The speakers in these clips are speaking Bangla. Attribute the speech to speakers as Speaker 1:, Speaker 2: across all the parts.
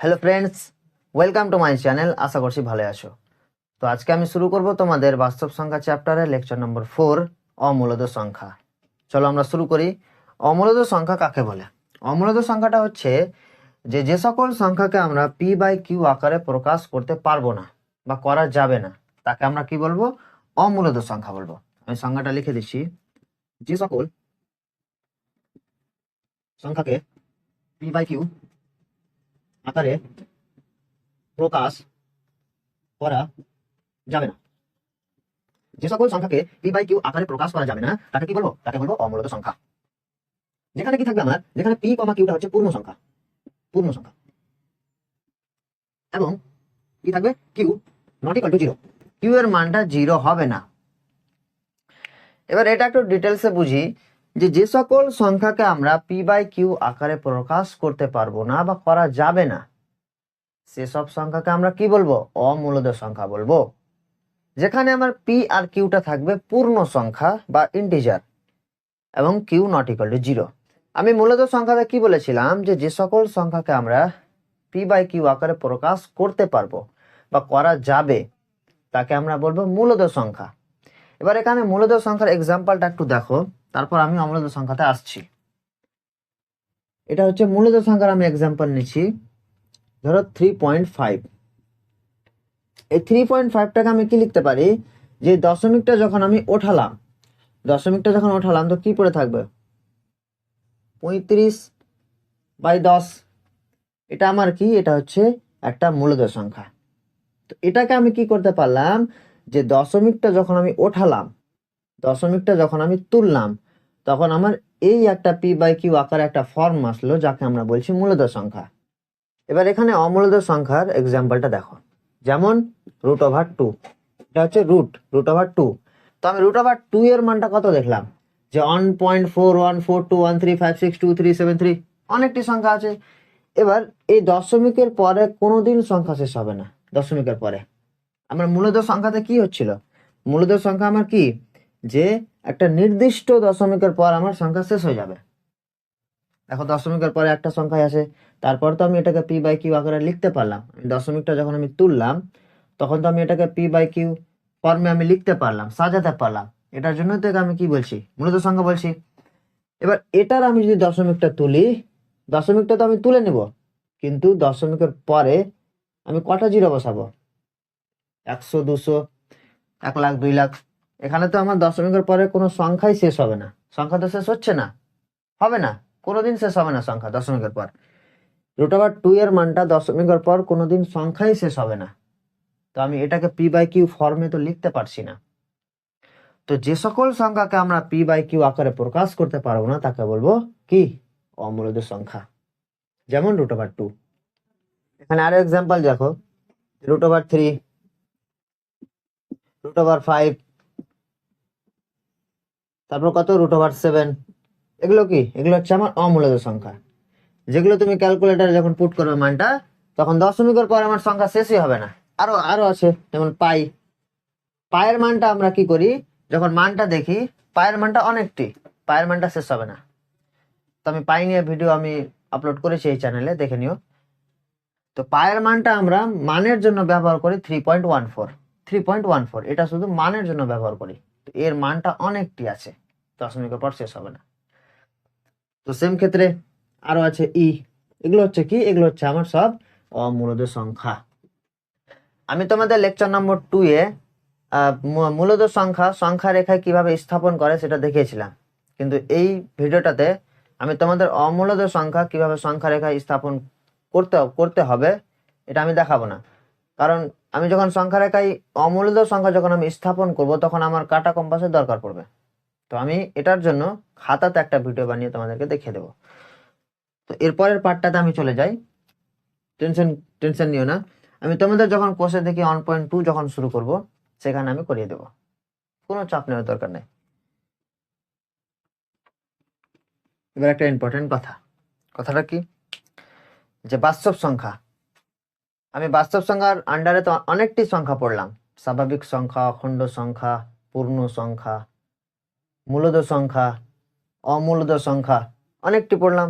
Speaker 1: Hello friends, welcome to my channel. আশা করছি ভালো আছো। তো আজকে আমি শুরু করব তোমাদের বাস্তব সংখ্যা চ্যাপ্টারের লেকচার নম্বর 4, অমূলদ সংখ্যা। চলো আমরা শুরু করি। অমূলদ সংখ্যা কাকে বলে? অমূলদ সংখ্যাটা হচ্ছে যে সকল সংখ্যাকে আমরা পি বাই কিউ আকারে প্রকাশ করতে পারবো না বা করা যাবে না, তাকে আমরা কি বলবো? অমূলদ সংখ্যা বলবো। আমি সংজ্ঞাটা লিখে দিচ্ছি। যে সকল সংখ্যাকে পি বাই কিউ আকারে প্রকাশ করা যাবে না, যে সকল সংখ্যাকে পি বাই কিউ আকারে প্রকাশ করা যাবে না তাকে কি বলবো? তাকে বলবো অমূলদ সংখ্যা। যেখানে কি থাকবে আমার, যেখানে পি কমা কিউটা হচ্ছে পূর্ণ সংখ্যা, পূর্ণ সংখ্যা, এবং কি থাকবে? Q not equal to zero, Q এর মানটা জিরো হবে না। এবার এটা একটু ডিটেলসে বুঝি যে সকল সংখ্যাকে আমরা পি বাই কিউ আকারে প্রকাশ করতে পারবো না বা করা যাবে না, সেসব সংখ্যাকে আমরা কি বলবো? অমূলদ সংখ্যা বলবো। যেখানে আমার পি আর কিউটা থাকবে পূর্ণ সংখ্যা বা ইন্টিজার এবং Q not equal to zero. আমি মূলত সংখ্যাটা কি বলেছিলাম, যে সকল সংখ্যাকে আমরা পি বাই কিউ আকারে প্রকাশ করতে পারবো বা করা যাবে তাকে আমরা বলবো মূলদ সংখ্যা। এবার এখানে মূলদ সংখ্যার এক্সাম্পলটা একটু দেখো, তারপর আমি অমূলদ সংখ্যাতে আসছি। এটা হচ্ছে মূলদ সংখ্যার আমি এক্সাম্পল নিচ্ছি। ধরো 3.5। এই 3.5টাকে আমি কি লিখতে পারি, যে দশমিকটা যখন আমি ওঠালাম, দশমিকটা যখন ওঠালাম তো কি পড়ে থাকবে? 35/10। এটা আমার কি? এটা হচ্ছে একটা মূলদ সংখ্যা। তো এটাকে আমি কি করতে পারলাম, যে দশমিকটা যখন আমি ওঠালাম, দশমিকটা যখন আমি তুললাম, তখন আমার এই একটা পি বাই কিউ আকারে একটা ফর্ম আসলো, যাকে আমরা বলছি মূলদ সংখ্যা। এবার এখানে অমূলদ সংখ্যার এক্সাম্পলটা দেখো, যেমন √2। এটা হচ্ছে √2। তো আমি √2 এর মানটা কত দেখলাম, যে 1.414213562373, অনেকটি সংখ্যা আছে। এবার এই দশমিকের পরে কোনোদিন সংখ্যা শেষ হবে না। দশমিকের পরে আমার মূলদ সংখ্যাতে কি হচ্ছিল? মূলদ সংখ্যা আমার কি, যে একটা নির্দিষ্ট দশমিকের পর আমার সংখ্যা শেষ হয়ে যাবে। দেখো দশমিকের পরে একটা সংখ্যায় আসে, তারপর তো আমি এটাকে পি বাই কিউ আকারে লিখতে পারলাম। দশমিকটা যখন আমি তুললাম, তখন তো আমি এটাকে পি বাই কিউ ফর্মে আমি লিখতে পারলাম, সাজাতে পারলাম। এটার জন্য তো আমি কি বলছি? মূলত সংখ্যা বলছি। এবার এটার আমি যদি দশমিকটা তুলি, দশমিকটা তো আমি তুলে নেব, কিন্তু দশমিকের পরে আমি কটা জিরো বসাবো? 100, 200, 1 লাখ, 2 লাখ। এখানে তো আমার দশমিকের পরে কোনো সংখ্যাই শেষ হবে না। সংখ্যা তো শেষ হচ্ছে না, হবে না, কোনোদিন শেষ হবে না সংখ্যা দশমিকের পর। √2 এর মানটা দশমিকের পর কোনোদিন সংখ্যাই শেষ হবে না। তো আমি এটাকে পি বাই কিউ ফর্মে তো লিখতে পারছি না। তো যে সকল সংখ্যাকে আমরা পি বাই কিউ আকারে প্রকাশ করতে পারবো না তাকে বলবো কি? অমূলদ সংখ্যা। যেমন √2। এখানে আরো এক্সাম্পল দেখো, √3, √5, তারপর কত? √7। এগুলো কি? এগুলো হচ্ছে আমার অমূলদ সংখ্যা, যেগুলো তুমি ক্যালকুলেটারে যখন পুট করবে মানটা, তখন দশমিকের পর আমার সংখ্যা শেষই হবে না। আরো আরো আছে, যেমন পাই। পায়ের মানটা আমরা কি করি, যখন মানটা দেখি, পায়ের মানটা অনেকটি, পায়ের মানটা শেষ হবে না। তো আমি পাই নিয়ে ভিডিও আমি আপলোড করেছি এই চ্যানেলে, দেখে নিও। তো পায়ের মানটা আমরা মানের জন্য ব্যবহার করি 3.14। 3.14 এটা শুধু মানের জন্য ব্যবহার করি। তো এর মানটা অনেকটি আছে, দশমিকের পর শেষ হবে না। তো সেম ক্ষেত্রে আরো আছে ই। এগুলো হচ্ছে কি? এগুলো হচ্ছে আমার সব অমূলদ সংখ্যা। আমি তোমাদের লেকচার নম্বর 2 এ মূলদ সংখ্যা সংখ্যা রেখায় কিভাবে স্থাপন করে সেটা দেখিয়েছিলাম, কিন্তু এই ভিডিওটাতে আমি তোমাদের অমূলদ সংখ্যা কিভাবে সংখ্যা রেখায় স্থাপন করতে হবে এটা আমি দেখাবো না। কারণ আমি যখন সংখ্যা রেখায় অমূলদ সংখ্যা যখন আমি স্থাপন করব, তখন আমার কাটা কম্পাসের দরকার পড়বে। তো আমি এটার জন্য খাতাতে একটা ভিডিও বানিয়ে তোমাদেরকে দেখিয়ে দেবো। তো এরপরের পার্টটাতে আমি চলে যাই। টেনশন টেনশন নিও না, আমি তোমাদের যখন কোর্সে দেখি 1.2 যখন শুরু করব, সেখানে আমি করিয়ে দেবো, কোনো চাপ নেওয়ার দরকার নেই। এবার একটা ইম্পর্টেন্ট কথাটা কি, যে বাস্তব সংখ্যা। আমি বাস্তব সংখ্যার আন্ডারে তো অনেকটি সংখ্যা পড়লাম, স্বাভাবিক সংখ্যা, অখণ্ড সংখ্যা, পূর্ণ সংখ্যা, মূলদ সংখ্যা, অমূলদ সংখ্যা, অনেকটি পড়লাম।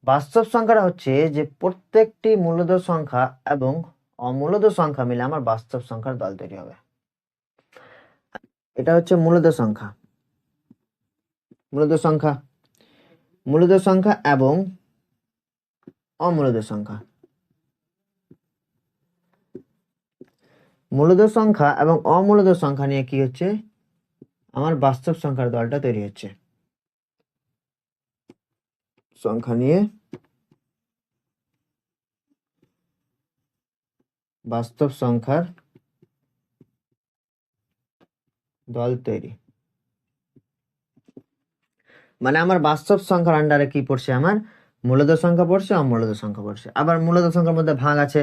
Speaker 1: বাস্তব সংখ্যাটা হচ্ছে যে প্রত্যেকটি মূলদ সংখ্যা এবং অমূলদ সংখ্যা মিলে আমার বাস্তব সংখ্যার দল তৈরি হবে। এটা হচ্ছে মূলদ সংখ্যা, মূলদ সংখ্যা, মূলদ সংখ্যা এবং অমূলদ সংখ্যা। মূলদ সংখ্যা এবং অমূলদ সংখ্যা নিয়ে কি হচ্ছে, আমার বাস্তব সংখ্যার দলটা তৈরি হচ্ছে। সংখ্যা নিয়ে বাস্তব সংখ্যার দল তৈরি, মানে আমার বাস্তব সংখ্যার আন্ডারে কি পড়ছে, আমার মূলদ সংখ্যা পড়ছে, অমূলদ সংখ্যা পড়ছে। আবার মূলদ সংখ্যার মধ্যে ভাগ আছে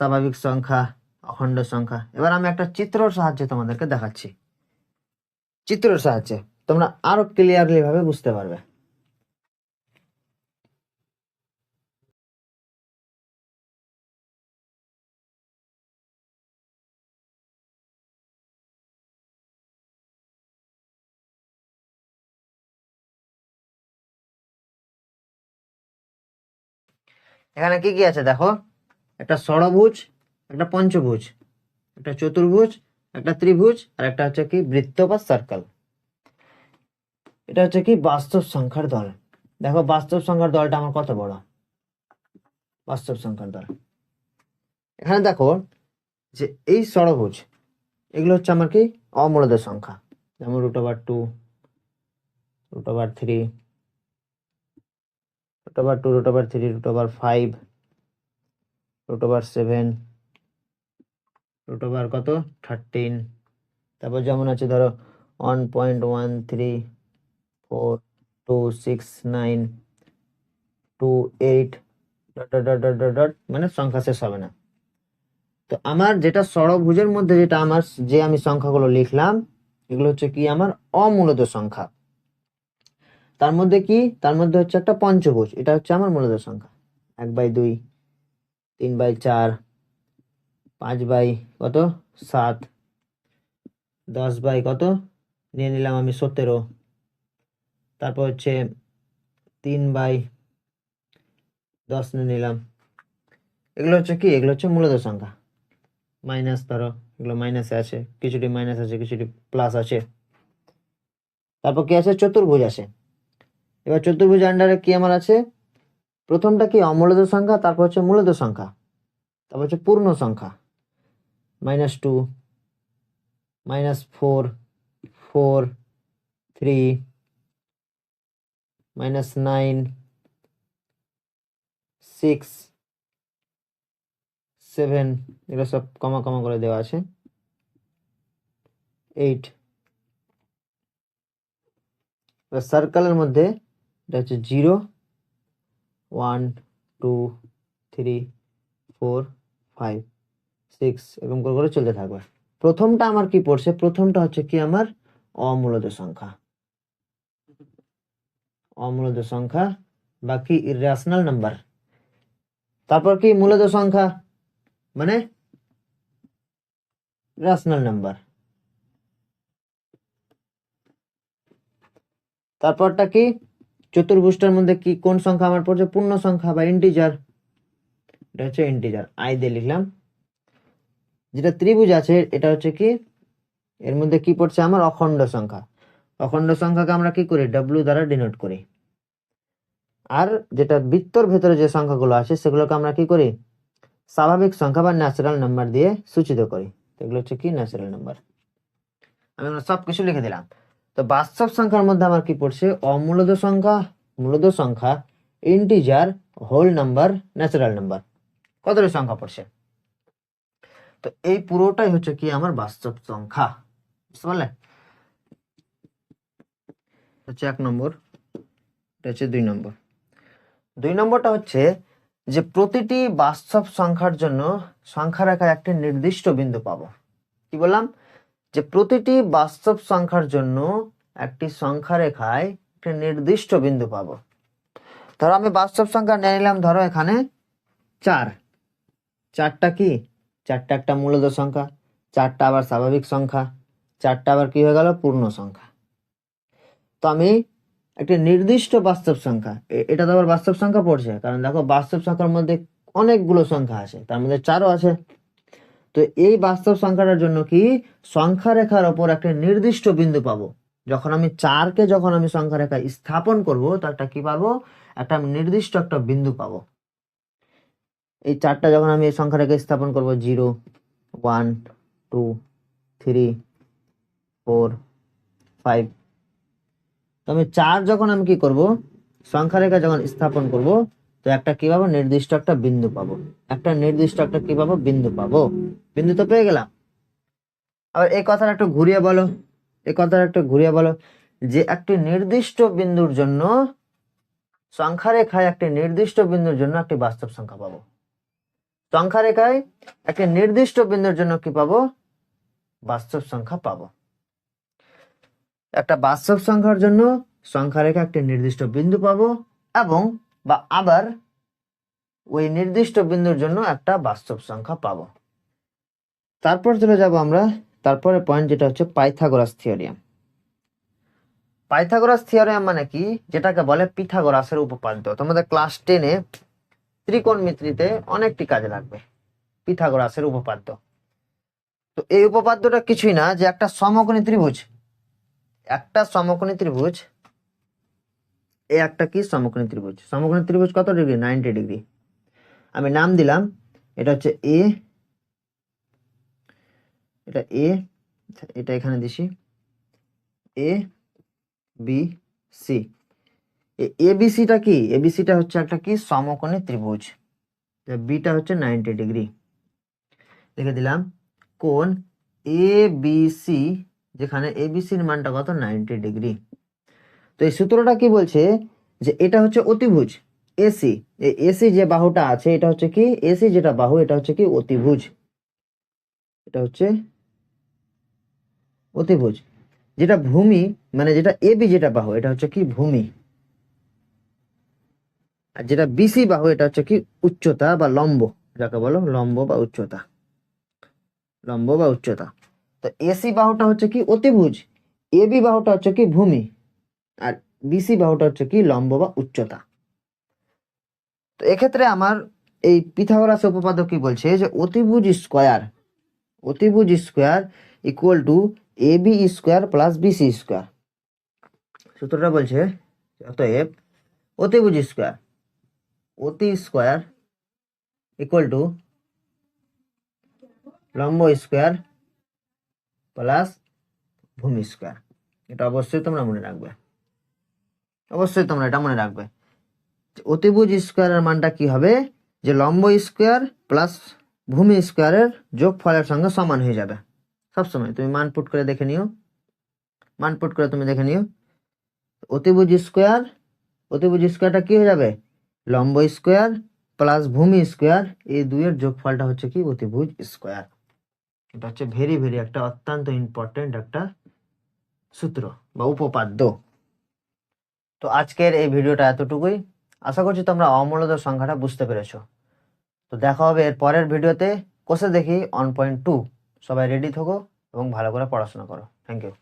Speaker 1: স্বাভাবিক সংখ্যা, অখণ্ড সংখ্যা। এবার আমি একটা চিত্রর সাহায্যে তোমাদেরকে দেখাচ্ছি, চিত্রের সাহায্যে তোমরা আরো ক্লিয়ারলি ভাবে বুঝতে পারবে। এখানে কি কি আছে দেখো, একটা ষড়ভুজ, একটা পঞ্চভুজ, একটা চতুর্ভুজ, একটা ত্রিভুজ, আর একটা হচ্ছে কি বৃত্ত বা সার্কেল। এটা হচ্ছে কি বাস্তব সংখ্যার দল। দেখো বাস্তব সংখ্যার দলটা আমার কত বড়, বাস্তব সংখ্যার দল। এখানে দেখো যে এই ষড়ভুজ, এগুলো হচ্ছে আমার কি অমূলদ সংখ্যা, যেমন √2, √3, √2, √3, √5, √7, কত 13। তারপর যেমন আছে ধরো 1.1342692 8 মানে সংখ্যা শেষ হবে না। তো আমার যেটা ষড়ভুজের মধ্যে যেটা আমার যে আমি সংখ্যাগুলো লিখলাম, এগুলো হচ্ছে কি আমার অমূলদ সংখ্যা। তার মধ্যে কি, তার মধ্যে হচ্ছে একটা পঞ্চভুজ, এটা হচ্ছে আমার মূলদ সংখ্যা। 1/2, 3/4, 5/7, 10 নিয়ে নিলাম আমি 17। তারপর হচ্ছে 3/10 নিয়ে নিলাম। এগুলো হচ্ছে কি, এগুলো হচ্ছে মূলদ সংখ্যা। মাইনাস ধরো, এগুলো মাইনাসে আছে, কিছুটি মাইনাস আছে, কিছুটি প্লাস আছে। তারপর কি আছে, চতুর্ভুজ আছে। এবার চতুর্ভুজ আন্ডারে কি আমার আছে, প্রথমটা কি অমূলদ সংখ্যা, তারপর হচ্ছে মূলদ সংখ্যা, তারপর হচ্ছে পূর্ণ সংখ্যা। -2, -4, 4, 3, -9, 6, 7, এগুলো সব কমা কমা করে দেওয়া আছে। 8। সার্কেলের মধ্যে এটা হচ্ছে 0, 1, 2, 3, 4, 5, 6 এরকম করে করে চলতে থাকবে। প্রথমটা আমার কি পড়ছে, প্রথমটা হচ্ছে কি আমার অমূলদ সংখ্যা, অমূলদ সংখ্যা বা কি ইররেশনাল নাম্বার। তারপর কি মূলদ সংখ্যা মানে রেশনাল নাম্বার। তারপরটা কি, চতুর্ভুজটার মধ্যে কি কোন সংখ্যা আমার পড়ছে, পূর্ণ সংখ্যা বা ইন্টিজার, এটা হচ্ছে ইন্টিজার, আই দিয়ে লিখলাম। যেটা ত্রিভুজ আছে এটা হচ্ছে কি, এর মধ্যে কি পড়ছে আমার অখণ্ড সংখ্যা। অখণ্ড সংখ্যাকে আমরা কি করি, ডব্লিউ দ্বারা ডিনোট করি। আর যেটা বৃত্তর ভেতরে যে সংখ্যাগুলো আছে সেগুলোকে আমরা কি করি, স্বাভাবিক সংখ্যা বা ন্যাচারাল নাম্বার দিয়ে সূচিত করি। এগুলো হচ্ছে কি ন্যাচারাল নাম্বার। আমি সবকিছু লিখে দিলাম। তো বাস্তব সংখ্যার মধ্যে আমার কি পড়ছে, অমূলদ সংখ্যা, মূলদ সংখ্যা, integer, whole number, natural number, কতটি সংখ্যা পড়ছে। তো এই পুরোটাই হচ্ছে কি আমার বাস্তব সংখ্যা, বুঝতে পারলে। হচ্ছে 1 নম্বর, এটা হচ্ছে 2 নম্বর। 2 নম্বরটা হচ্ছে যে প্রতিটি বাস্তব সংখ্যার জন্য সংখ্যা রেখায় একটি নির্দিষ্ট বিন্দু পাবো। কি বললাম, যে প্রতিটি বাস্তব সংখ্যার জন্য একটি সংখ্যা রেখায় একটি নির্দিষ্ট বিন্দু পাবো। ধরো আমি বাস্তব সংখ্যা নিয়ে নিলাম, ধরো এখানে 4, 4টা কি, 4টা একটা মূলদ সংখ্যা, 4টা আবার স্বাভাবিক সংখ্যা, 4টা আবার কি হয়ে গেল পূর্ণ সংখ্যা। তো আমি একটি নির্দিষ্ট বাস্তব সংখ্যা, এটা তো আবার বাস্তব সংখ্যা পড়ছে, কারণ দেখো বাস্তব সংখ্যার মধ্যে অনেকগুলো সংখ্যা আছে, তার মধ্যে 4ও আছে। তো এই বাস্তব সংখ্যাটার জন্য কি সংখ্যা রেখার ওপর একটা নির্দিষ্ট বিন্দু পাবো। যখন আমি 4কে যখন আমি সংখ্যা রেখায় স্থাপন করব, তো একটা কি পাবো, একটা নির্দিষ্ট একটা বিন্দু পাবো। এই 4টা যখন আমি এই সংখ্যা রেখায় স্থাপন করব, 0 1 2 3 4 5, তো আমি 4 যখন আমি কি করব, সংখ্যা রেখা যখন স্থাপন করব, তো একটা কি পাবো, নির্দিষ্ট একটা বিন্দু পাবো। একটা নির্দিষ্ট একটা কি পাবো, বিন্দু পাবো। বিন্দু তো পেয়ে গেলাম। আবার এই কথাটা একটু ঘুরিয়ে বলো, এই কথাটা একটু ঘুরিয়ে বলো, যে একটি নির্দিষ্ট বিন্দুর জন্য সংখ্যা রেখায় একটি নির্দিষ্ট বিন্দুর জন্য একটি বাস্তব সংখ্যা পাবো। সংখ্যা রেখায় একটি নির্দিষ্ট বিন্দুর জন্য কি পাবো, বাস্তব সংখ্যা পাবো। একটা বাস্তব সংখ্যার জন্য সংখ্যা রেখা একটি নির্দিষ্ট বিন্দু পাবো, এবং বা আবার ওই নির্দিষ্ট বিন্দুর জন্য একটা বাস্তব সংখ্যা পাবো। তারপর চলে যাব আমরা তারপরে পয়েন্ট, যেটা হচ্ছে পাইথাগোরাস থিওরিয়াম। পাইথাগোরাস থিওরিয়াম মানে কি, যেটাকে বলে পিথাগোরাসের উপপাদ্য। তোমাদের ক্লাস 10-এ ত্রিকোণমিতিতে অনেকটি কাজে লাগবে পিথাগোরাসের উপপাদ্য। তো এই উপপাদ্যটা কিছুই না, যে একটা সমকোণী ত্রিভুজ, একটা সমকোণী ত্রিভুজ, এই একটা কি সমকোণী ত্রিভুজ। সমকোণী ত্রিভুজ কত ডিগ্রি, 90 ডিগ্রি। আমি নাম দিলাম, এটা হচ্ছে এ, এটা এ, এটা এখানে দিছি এ বি সি। এবিসিটা কি, এবিসিটা হচ্ছে একটা কি সমকোণী ত্রিভুজ, বিটা হচ্ছে 90 ডিগ্রি। লিখে দিলাম কোণ এ বি সি, যেখানে এবিসির মানটা কত, 90 ডিগ্রি। তো এই সূত্রটা কি বলছে, যে এটা হচ্ছে অতিভুজ এসি। এই এসি যে বাহুটা আছে, এটা হচ্ছে কি এসি, যেটা বাহু এটা হচ্ছে কি অতিভুজ, এটা হচ্ছে অতিভুজ। যেটা ভূমি মানে যেটা এবি যেটা বাহু, এটা হচ্ছে কি ভূমি। আর যেটা বিসি বাহু, এটা হচ্ছে কি উচ্চতা বা লম্ব, যাকে বলো লম্ব বা উচ্চতা, লম্ব বা উচ্চতা। তো এসি বাহুটা হচ্ছে কি অতিভুজ, এবি বাহুটা হচ্ছে কি ভূমি, আর বিসি বাহুটা হচ্ছে কি লম্ব বা উচ্চতা। তো এক্ষেত্রে আমার এই পিথাগোরাস উপপাদ্য কি বলছে, যে অতিভুজ স্কয়ার, অতিভুজ square equal to AB square plus BC square. সূত্রটা বলছে অতএব অতিভুজ স্কয়ার, অতি স্কয়ার ইকুয়াল টু লম্ব স্কয়ার প্লাস ভূমি স্কয়ার। এটা অবশ্যই তোমরা মনে রাখবে, অবশ্যই তোমরা এটা মনে রাখবে। অতিভুজ স্কয়ারের মানটা কি হবে, যে লম্ব স্কয়ার প্লাস ভূমি স্কয়ারের যোগফলের সঙ্গে সমান হয়ে যাবে। সবসময় তুমি মান পুট করে দেখে নিও, মান পুট করে তুমি দেখে নিও। অতিভুজ স্কয়ার, অতিভুজ স্কয়ারটা কি হয়ে যাবে, লম্ব স্কয়ার প্লাস ভূমি স্কয়ার, এই দুইয়ের যোগফলটা হচ্ছে কি অতিভুজ স্কয়ার। এটা হচ্ছে ভেরি ভেরি একটা অত্যন্ত ইম্পর্টেন্ট একটা সূত্র বা উপপাদ্য। তো আজকের এই ভিডিওটা এতটুকুই। আশা করছি তোমরা অমূল্য সংখ্যাটা বুঝতে পেরেছো। তো দেখা হবে এর পরের ভিডিওতে। কোষে দেখি 1.2। সবাই রেডি থাকো এবং ভালো করে পড়াশোনা করো। Thank you.